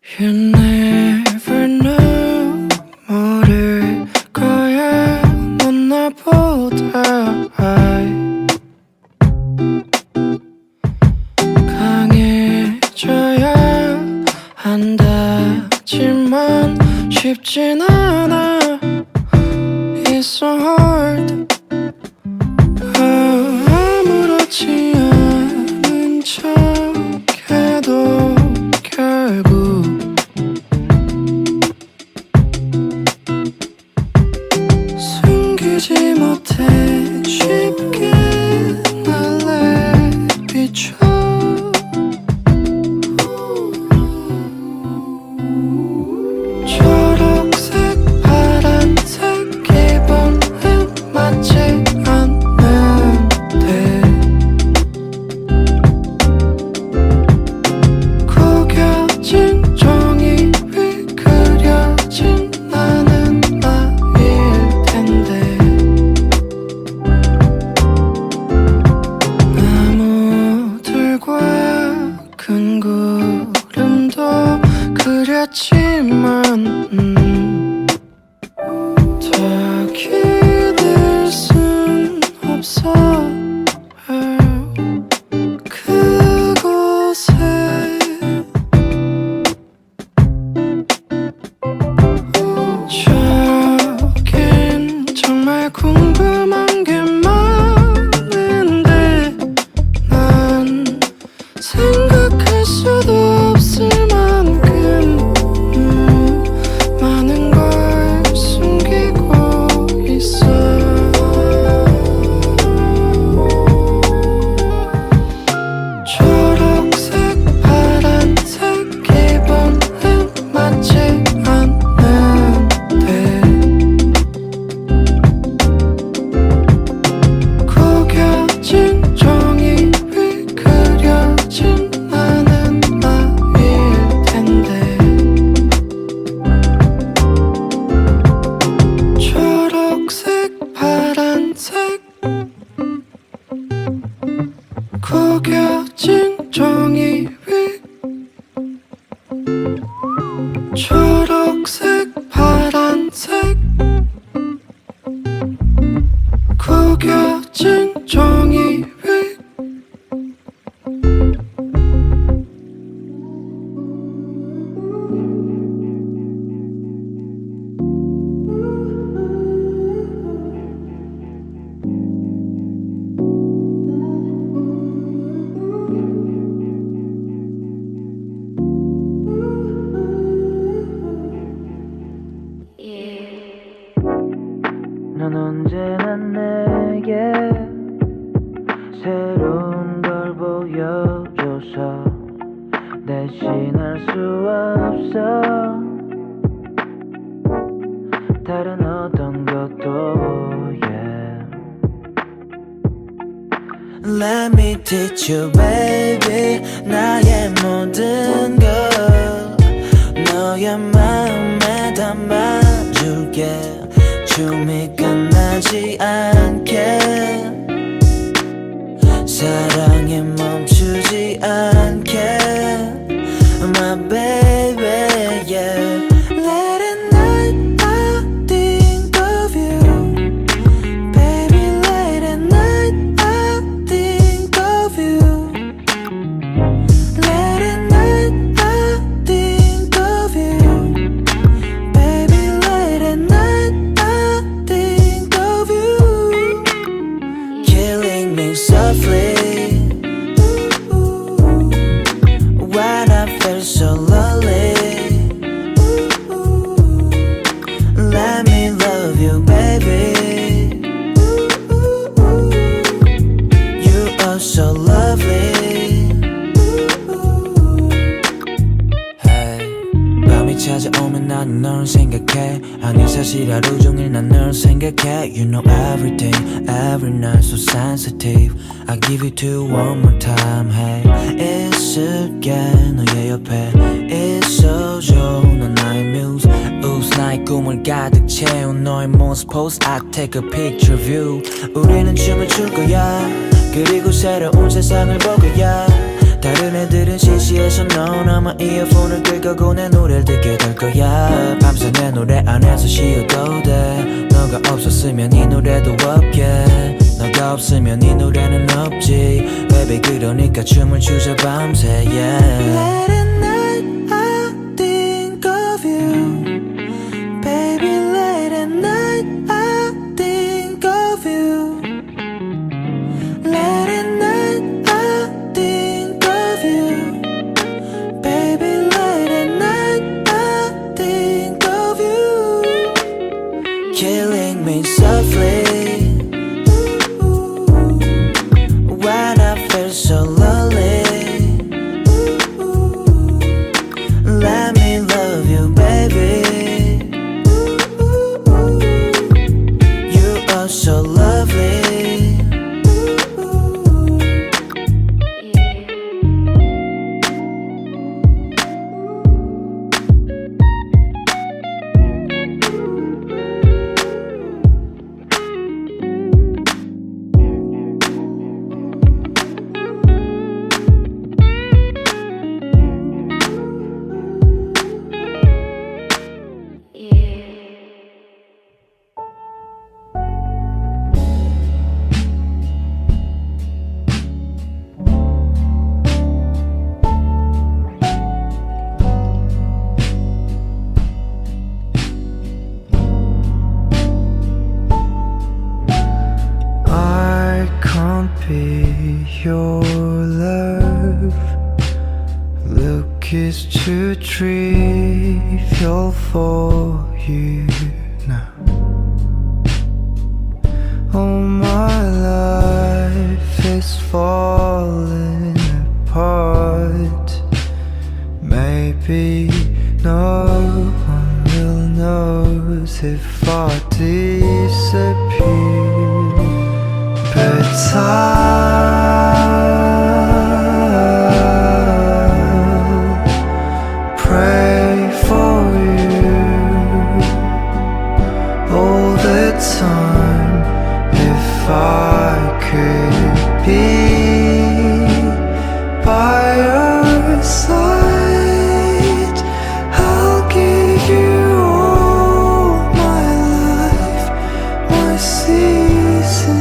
You never know 모를 거야 넌 나보다 강해져야 한다지만 쉽진 않아 It's so hard 아무렇지 않은 척해도 결국 숨기지 못해 쉽게 날 내비쳐 초록색 파란색 기분은 맞지 않는데 구겨진 종이 위 그려진 나는 나일 텐데 나무들과 큰 구름도 그렸지만 더 기댈 순 없어 그곳에 저긴 정말 궁금한 게 많은데 난 생각할 수도 없을 만큼 많은 걸 숨기고 있어 초록색 파란색 기분은 맞지 않는데 구겨진 종이 위 그려진 나는 나일 텐데 초록색 파란색 구겨진 종이 위 초록색 파란색 구겨진 종이 위 넌 언제나 내게 새로운 걸 보여줘서 대신할 수 없어 다른 어떤 것도 yeah. Let me teach you baby 나의 모든 걸 너의 마음에 담아줄게 춤이 끝나지 않게 사랑이 멈추지 않게 My baby yeah Late at night I think of you Baby late at night I think of you Late at night I think of you Baby late at night think of you killing me softly when I feel so lonely let me love you baby you are so lovely hey 밤이 찾아오면 나는 널 생각해 아니 사실 하루 종일 난 널 생각해 You know everything every night so sensitive I give you to one more time hey 있을게 너의 옆에 있어줘 넌 나의 muse Oops 나의 꿈을 가득 채운 너의 모습 pose I take a picture of you 우리는 춤을 출 거야 그리고 새로운 세상을 볼 거야 다른 애들은 시시해서 넌 아마 이어폰을 끌 거고 내 노래를 듣게 될 거야. 밤새 내 노래 안에서 쉬어도 돼. 너가 없었으면 이 노래도 없게. 너가 없으면 이 노래는 없지 Baby 그러니까 춤을 추자 밤새 yeah. Late at night I think of you Baby late at night I think of you Late at night I think of you Baby late at night I think of you Killing me softly when I feel so lonely let me love you baby you are so lovely be your love. Look is too trivial for you now. Oh, my life is falling apart. Maybe no one will notice if I disappear. But I'll pray for you all the time. If I could be by your side, I'll give you all my life, my seasons.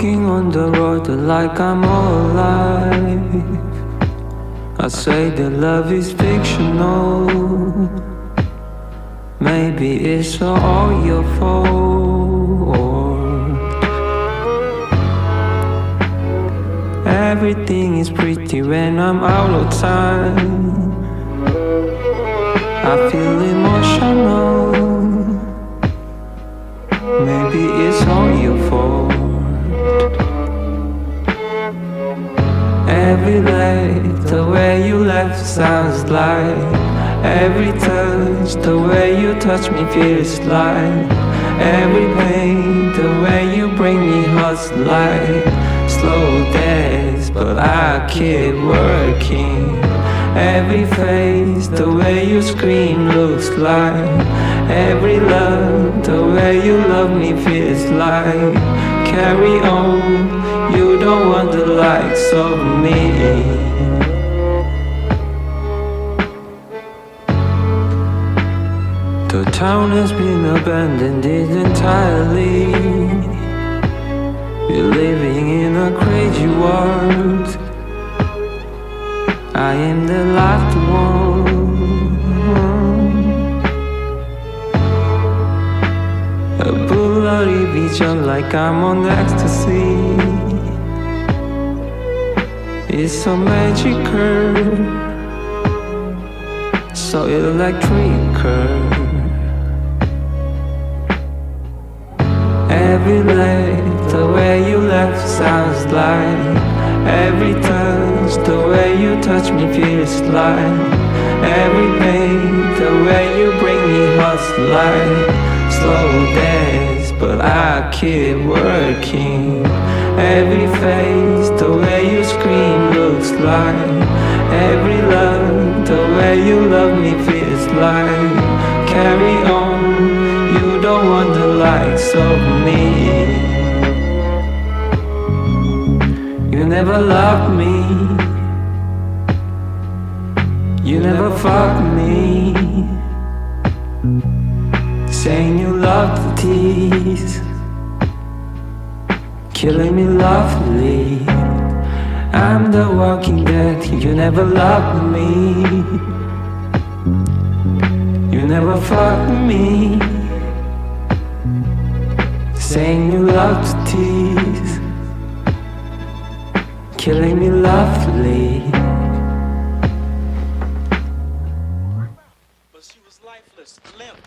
walking on the road like I'm all alive. I say that love is fictional. Maybe it's all your fault. Everything is pretty when I'm out of time. I feel emotional. Maybe it's all your fault. Every day, the way you left sounds like every touch, the way you touch me feels like every pain, the way you bring me hurts like slow days, but I keep working. Every face, the way you scream looks like every love, the way you love me feels like carry on. You don't want the likes of me. The town has been abandoned entirely. We're living in a crazy world. I am the last one. A blurry vision like I'm on ecstasy. It's so magical, so electrical. Every day, the way you left sounds like every touch, the way you touch me feels like every pain, the way you bring me hurts like slow days, but I keep working. Every face, the way you scream looks like every love, the way you love me feels like carry on. You don't want the likes of me. You never loved me. You never fucked me. Saying you love the tease, killing me lovely. I'm the walking dead. You never loved me. You never fucked me. Saying you love to tease, killing me lovely. But she was lifeless, limp.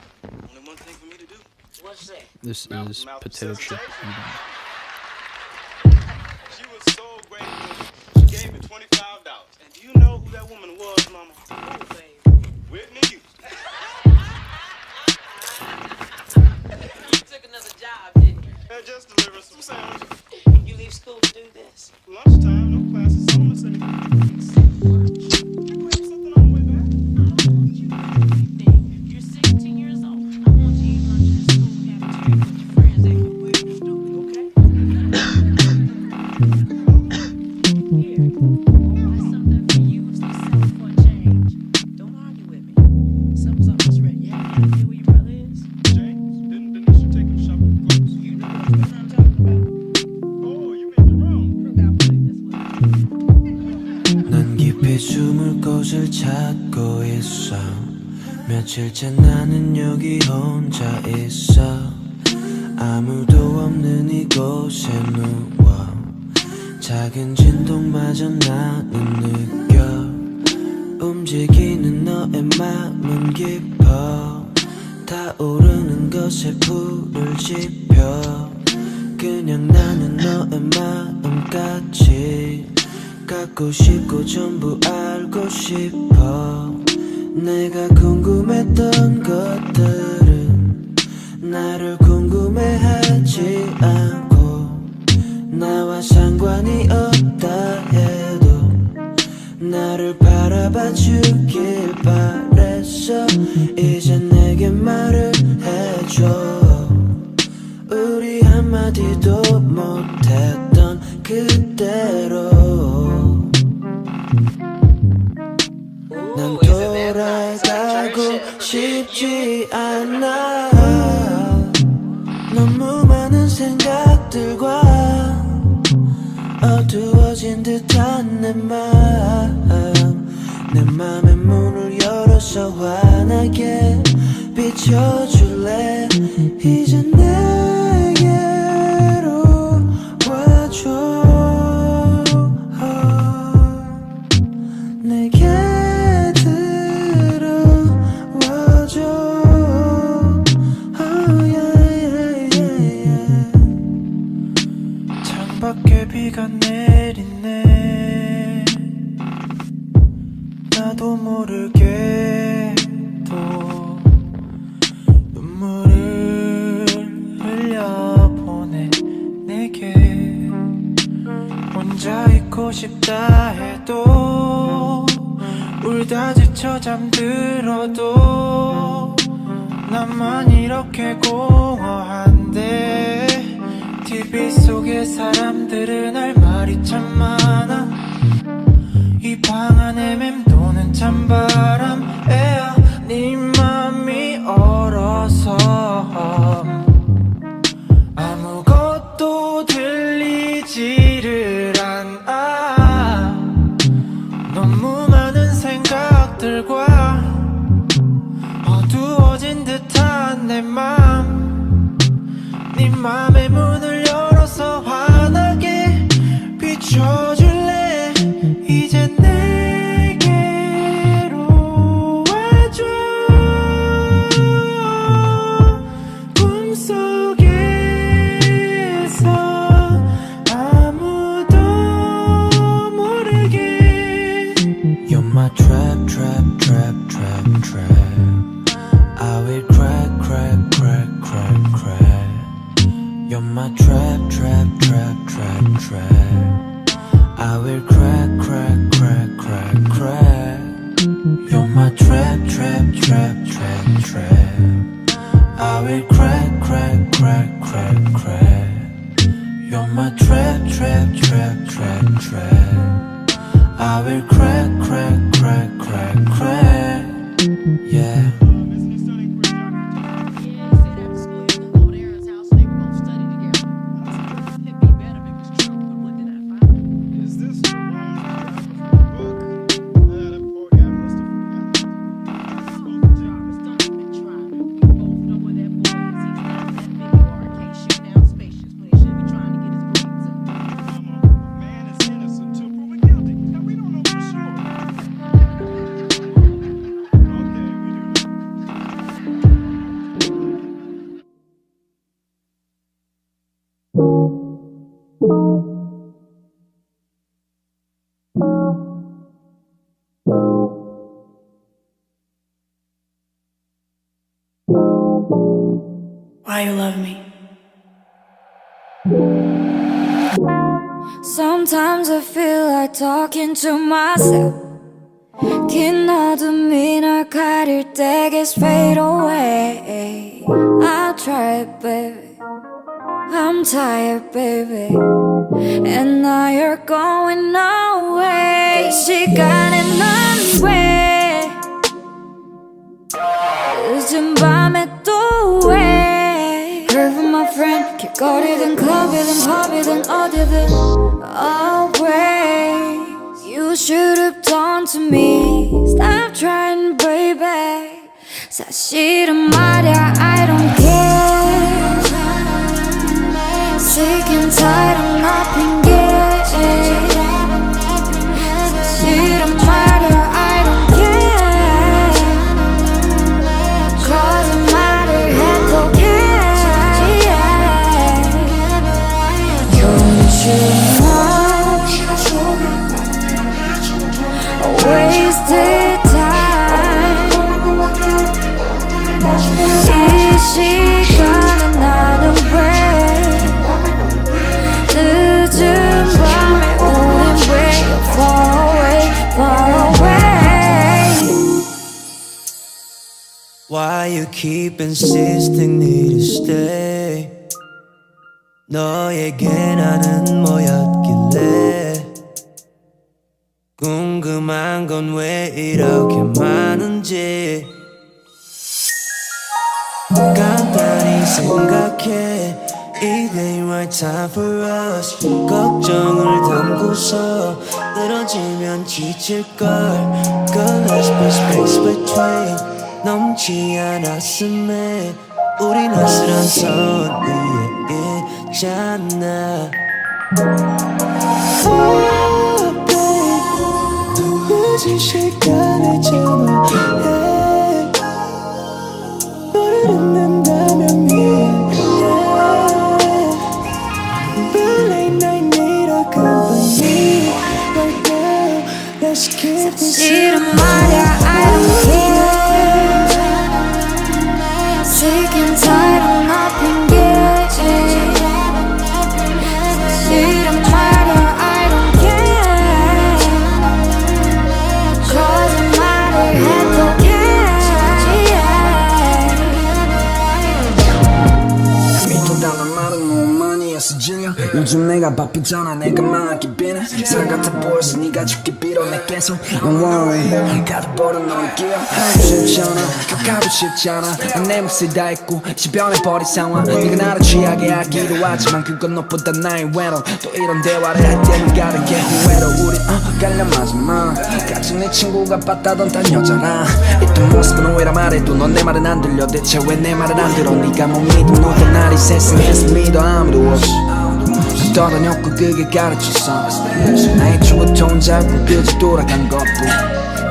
Only one thing for me to do. What's that? This is potato chip eating. She was so grateful. She gave me $25. And do you know who that woman was, Mama? Who, baby? Whitney Houston. You took another job, didn't you? They're just delivering some sandwiches. You leave school to do this? Lunchtime, no classes, so I'm gonna say. Something on the way back. You're 16 years old. I want you to eat lunch in the school cafeteria with your friends at your weird and stupid, okay? Here, I'll buy something for you and still sell it for a change. Don't argue with me. Supper's almost ready. You have any idea where your brother is? James, didn't you take him shopping for clothes? You know what I'm talking about. Oh, you mean Jerome? I believe that's what it is. 난 깊이 숨을 곳을 찾고 있어. 며칠째 나는 여기 혼자 있어. 아무도 없는 이곳에 누워 작은 진동마저 나는 느껴. 움직이는 너의 맘은 깊어. 타오르는 것에 불을 지펴. 그냥 나는 너의 마음같이 갖고 싶고 전부 알고 싶어. 내가 궁금했던 것들은 나를 궁금해하지 않고 나와 상관이 없다 해도 나를 바라봐 주길 바랬어. 이제 내게 말을 해줘. 우리 한마디도 못했던 그대로 난 돌아가고 싶지 않아. 너무 많은 생각들과 내 맘의 문을 열어서 환하게 비춰줄래 이제 내게로 와줘 내게 들어와줘 창밖에 비가 내리네 나도 모르게 또 눈물을 흘려보내 내게 혼자 있고 싶다 해도 울다 지쳐 잠들어도 나만 이렇게 공허한데 TV 속의 사람들은 할 말이 참 많아 이 방 안에 맴도는 찬바람에야 네 맘이 얼어서 아무것도 들리지를 않아 너무 많은 생각들과 어두워진 듯한 내 맘 네 맘의 문을 열어서 환하게 비춰줄래 이제 내게로 와줘 꿈속에서 아무도 모르게 You're my trap trap trap trap trap I will crack crack crack crack crack You're my trap trap trap trap trap I will crack, crack, crack, crack, crack You're my trap, trap, trap, trap, trap I will crack, crack, crack, crack, crack You're my trap, trap, trap, trap, trap I will crack, crack, crack, crack, crack Yeah Why you love me? Sometimes I feel like talking to myself 긴 어둠이 널 가릴 때 gets fade away I tried baby I'm tired baby And now you're going away 그 시간에 넌 왜 늦은 밤에 또 왜 Curve my friend 길거리든 클럽이든 펍이든 어디든 Always You should have done to me Stop trying baby 사실은 말야 I don't care Sick and tired of nothing 사실은 말야 I don't care 거짓말을 해도 Don't you know Wasted time 이 시간에 나는 왜 늦은 밤에 우린 way far away far away Why you keep insisting me to stay 너에게 나는 뭐였길래 궁금한 건 왜 이렇게 많은지 간단히 생각해 It ain't right time for us 걱정을 담고서 늘어져 멀어지면 지칠걸 Girl let's put space between 넘지 않았음에 우린 아슬한 선 위에 있잖아 Oh babe 늦은 시간에 전화해 너를 잊는다면 미안해 But late night need a company Right now let's keep this 사실은 말야 I don't care Sick and tired of nothing getting 사실은 말야 I don't care 거짓말을 해도 믿어달란 말은 너무 많이 해서 질려 요즘 내가 바쁘잖아 내가 망하기 비네 사랑 같아 보여서 네가 죽기 빌어 내 계속 Don't worry 가둬버린 너의 기억 하고 싶지 않아 격하고 싶지 않아 난 내 몫을 다했고 시변해버린 상황 네가 나를 취하게 하기로 하지만 그건 너보다 나의 외로움 또 이런 대화를 할 때는 가르게 후회로 우리 깔려맞지마 같이 네 친구가 봤다던 딴 여자랑 있던 모습은 오해라 말해도 넌 내 말은 안 들려 대체 왜 내 말을 안 들어 네가 못 믿은 너던 날이 세상에서 믿어 아무도 없이 떠다녔고 그게 가르쳤어 나의 추억도 혼자 알고 그저 돌아간 것뿐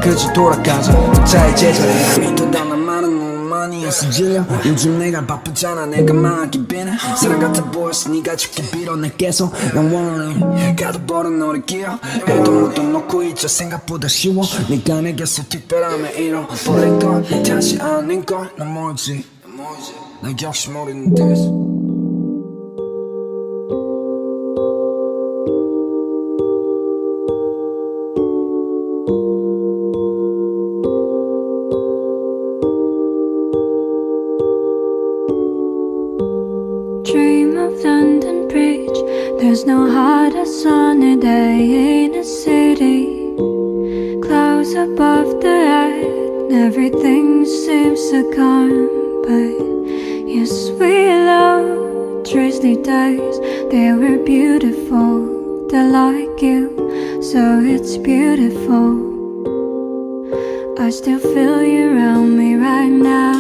그저 돌아가자 각자의 제자리에 믿어달란 말은 너무 많이 해서 질려 요즘 내가 바쁘잖아 내가 망하기 비네 사랑 같아 보여서 네가 죽기 빌어 내 계속 Don't worry 가둬버린 너를 기억 해도 묻어 놓고 있자 생각보다 쉬워 네가 내게서 특별함에 잃어버린 건 다시 아닌 걸 난 모르지 난 역시 모르는 듯 Dream of London Bridge. There's no hotter sunny day in a city. Clouds above the head, everything seems so calm. But yes, we love drizzly days. They were beautiful. They're like you, so it's beautiful. I still feel you around me right now.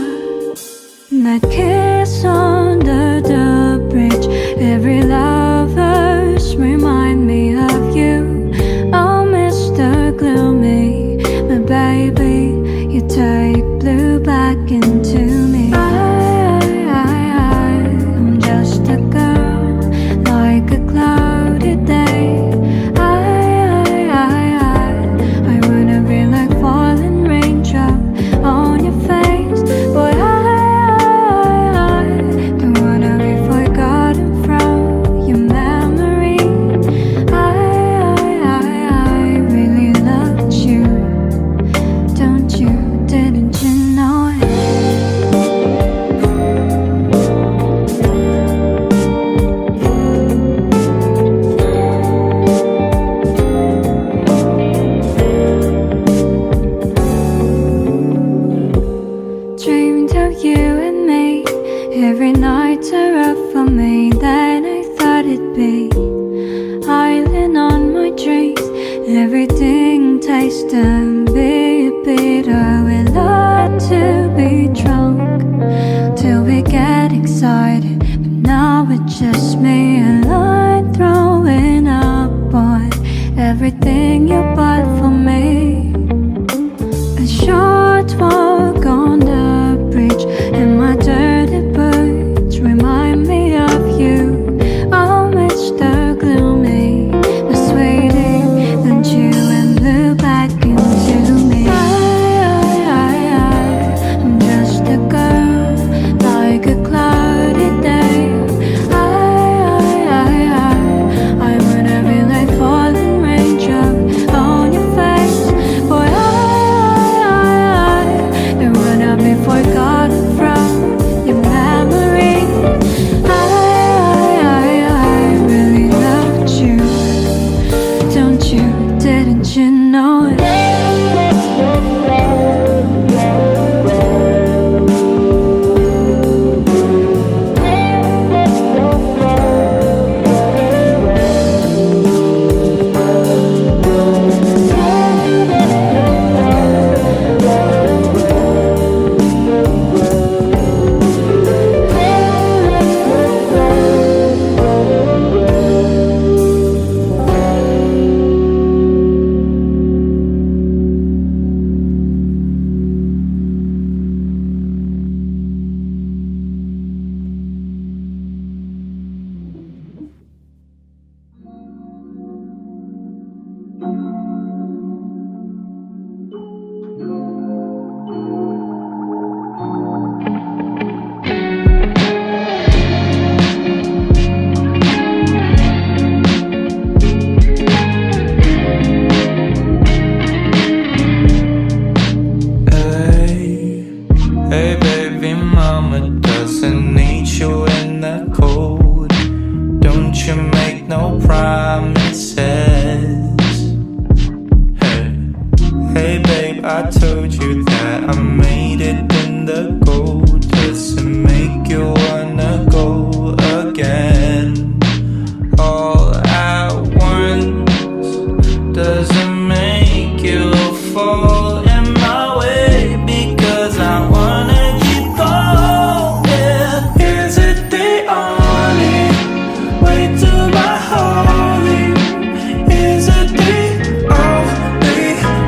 That kiss under the bridge. Every lovers remind me of you. Oh, Mr. Gloomy, my baby, you take blue back into me. I'm just a girl, like a cloudy day. I wanna be like falling raindrop on your face, but everything you bought for me. A short walk on the bridge, and my dirty boots remind me of you. Oh, Mr. Gloomy, my sweetie, don't you and blue back into me. the go just to make you wanna go again. All at once doesn't make you fall in my way because I wanna keep going. Is it the only way to my holy? Is it the only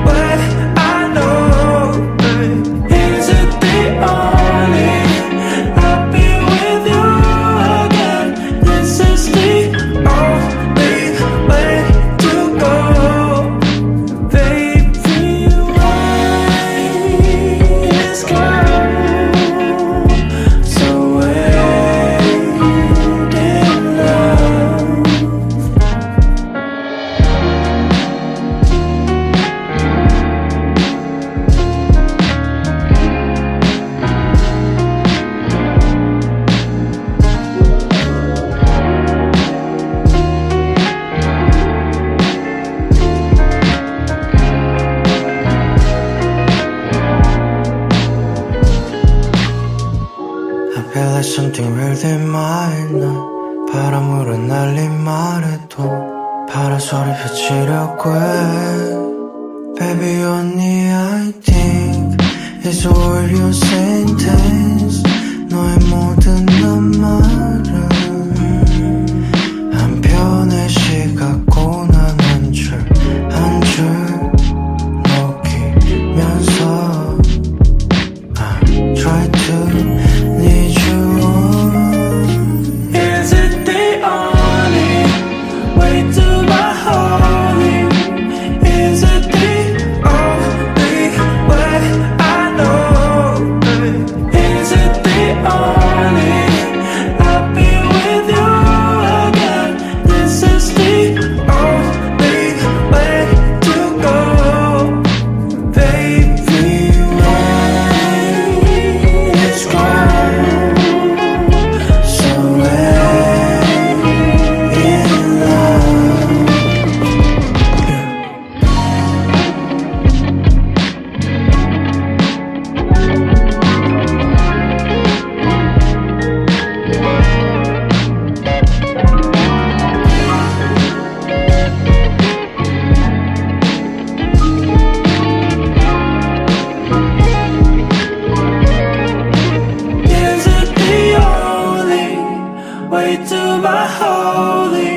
way I know? Is it the only I'll be with you again? This is the only way to go. Baby, why is gone? So wait in love. I feel like something really mine 난 바람으로 날린 말해도 파라솔이 비치려고 해 Baby only I think It's all your sentence 너의 모든 낱말은 한편의 시각고 난 한 줄 한 줄 녹이면서 I try to need you on. Is it the only way to my holy? Is it the only way I know? Is it the only I'll be with you again? This is the only way to go. Baby, why it's gone? So wait in love. Is it the only way to my holy?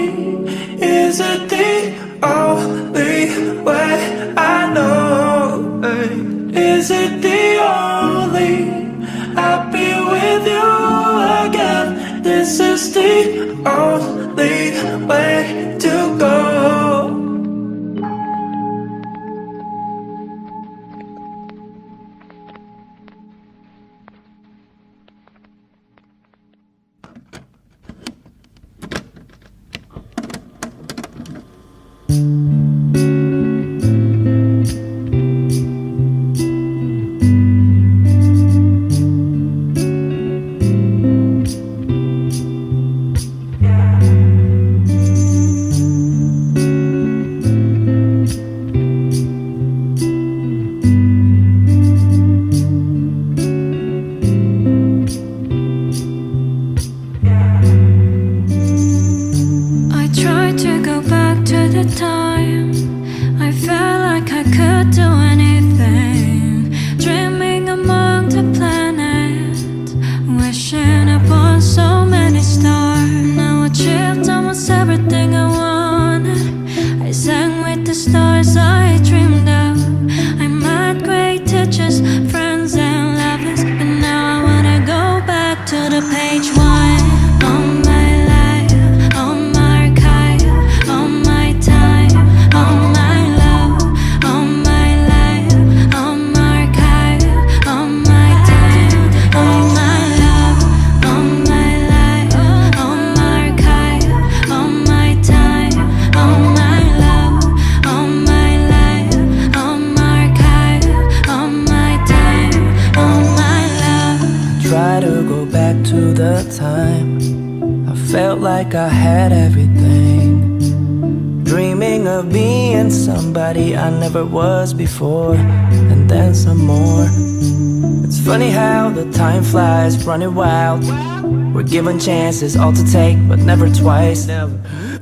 Is it the only way I know? Is it the only I'll be with you again? This is the only way to go. I tried to go back to the time I felt like I could do anything. Dreaming among the planets, wishing upon so many stars. Now I achieved almost everything I wanted. I sang with the stars I dreamed of. I met great teachers, friends and lovers, and now I wanna go back to the page one. All my life, all my archive, all my time, all my love, all my life, all my archive, all my time, all my love, all my life, all my archive, all my time, all my love, all my life, all my archive, all my time, all my love. Try to go back to the time I felt like I had everything. Dreaming dreaming of being somebody I never was before, and then some more. It's funny how the time flies, running wild. We're given chances, all to take, but never twice.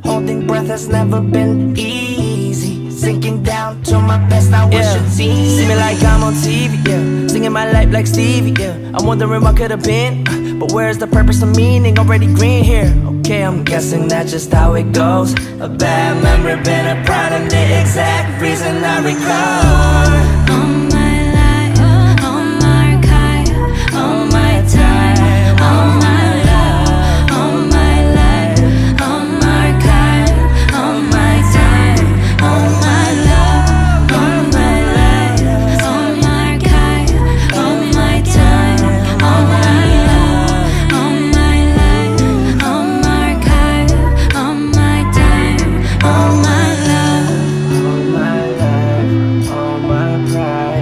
Holding breath has never been easy. Sinking down to my best, I wish it's easy. See me like I'm on TV, yeah. Singing my life like Stevie, yeah. I'm wondering what could have been, but where's the purpose and meaning? Already green here. Okay, I'm guessing that's just how it goes. A bad memory, been a problem, the exact reason I recall. All my life, all my kind, all my time, all my love, all my life, all my kind, all my time, all my love, all my life, all my kind, all my time, all my love, all my life, all my kind, all my time, all my love. All my life, all my pride.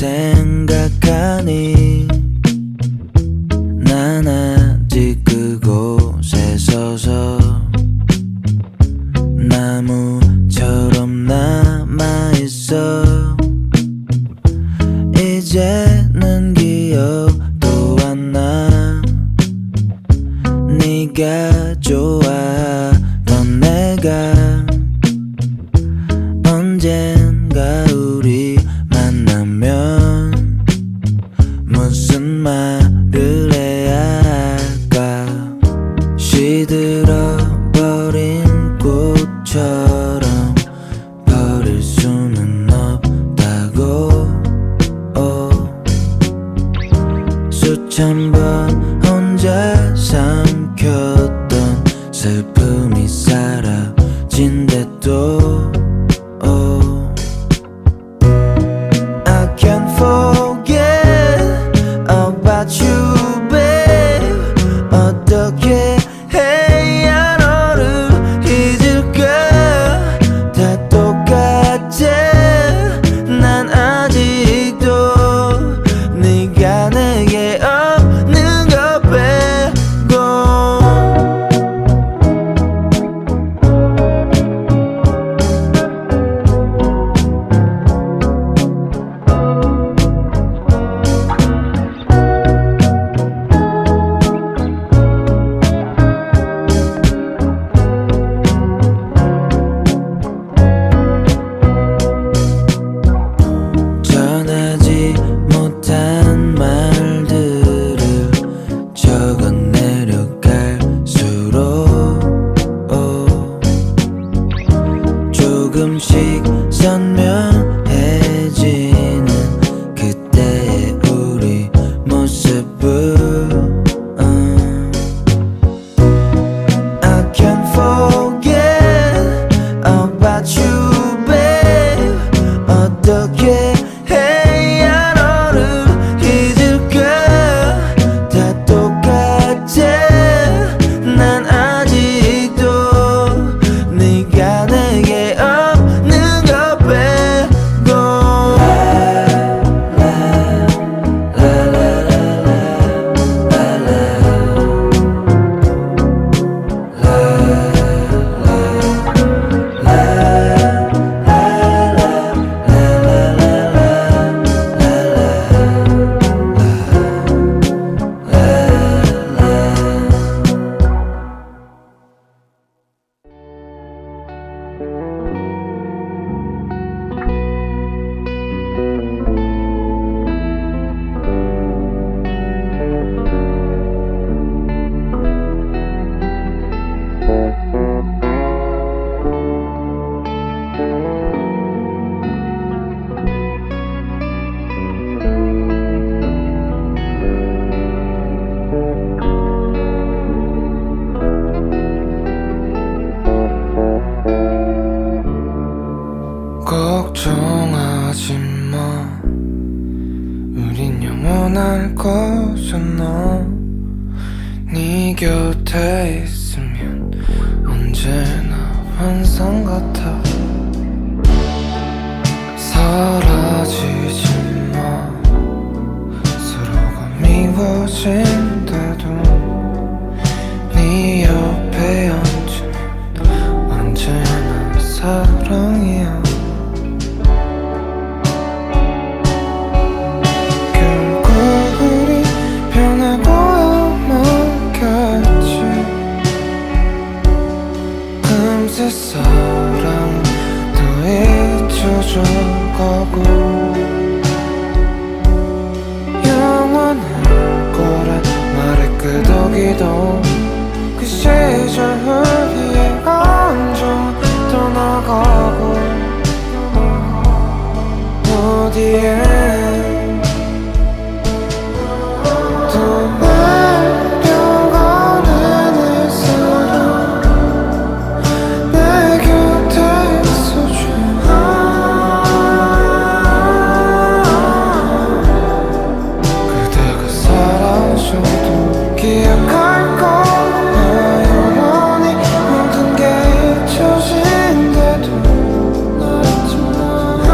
생각하니 난 아직 그곳에 서서 나무처럼 남아있어. 이제는 기억도 안 나. 네가 좋아하던 내가 언젠가 우리 만나면 무슨 말을 해야 할까. 시들어버린 꽃처럼 버릴 수는 없다고. 수천 번 혼자 삼켰던 슬픔이 사라진대도 I can't forget about you, babe. 어떻게 해야 너를 잊을까. 다 똑같아. 난 아직도 네가 내게 없는 것 빼고. 전하지 못한 말들을 적어내려갈수록 조금씩 선명해지는 그때의 우리 모습을 I can't forget about you, babe. 어떻게 해야 너를 잊을까. 다 똑같아. 난 아직도 네가 내게 없는 것 빼고. 걱정하지 마. 우린 영원할 거잖아. 네 곁에 있으면 언제나 환상 같아. 사라지지 마. 서로가 미워진대도 네 옆에 앉으면 언제나 사랑이야. 결국 우리 변해봐야만 겠지. 금세 사랑도 잊혀져 가고 영원할 거란 말에 끄덕이던 그 시절 흐리에 앉아 떠나가고 어디에 또 내려가는 이 사람 내 곁에 있어줘. 그대가 사라져도 기억할 거야. 영원히 모든 게 잊혀진대도 날 잊지 마.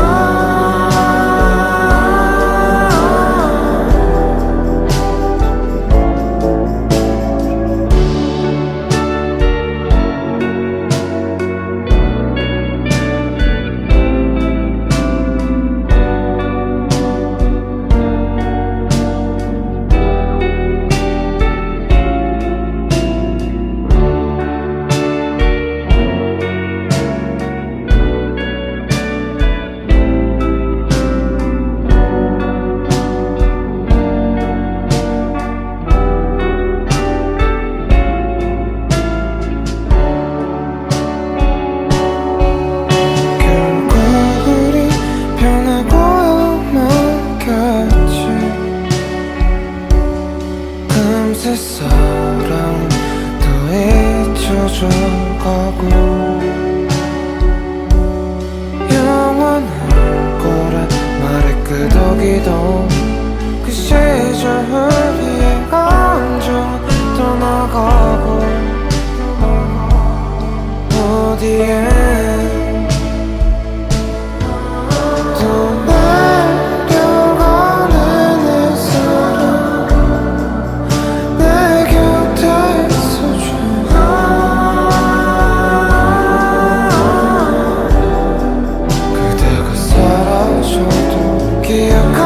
해도 그 시절 우리의 감정 떠나가고 어디에 또 내려가는 햇살은 내 곁에 있어줘 그대가 사라져도 기억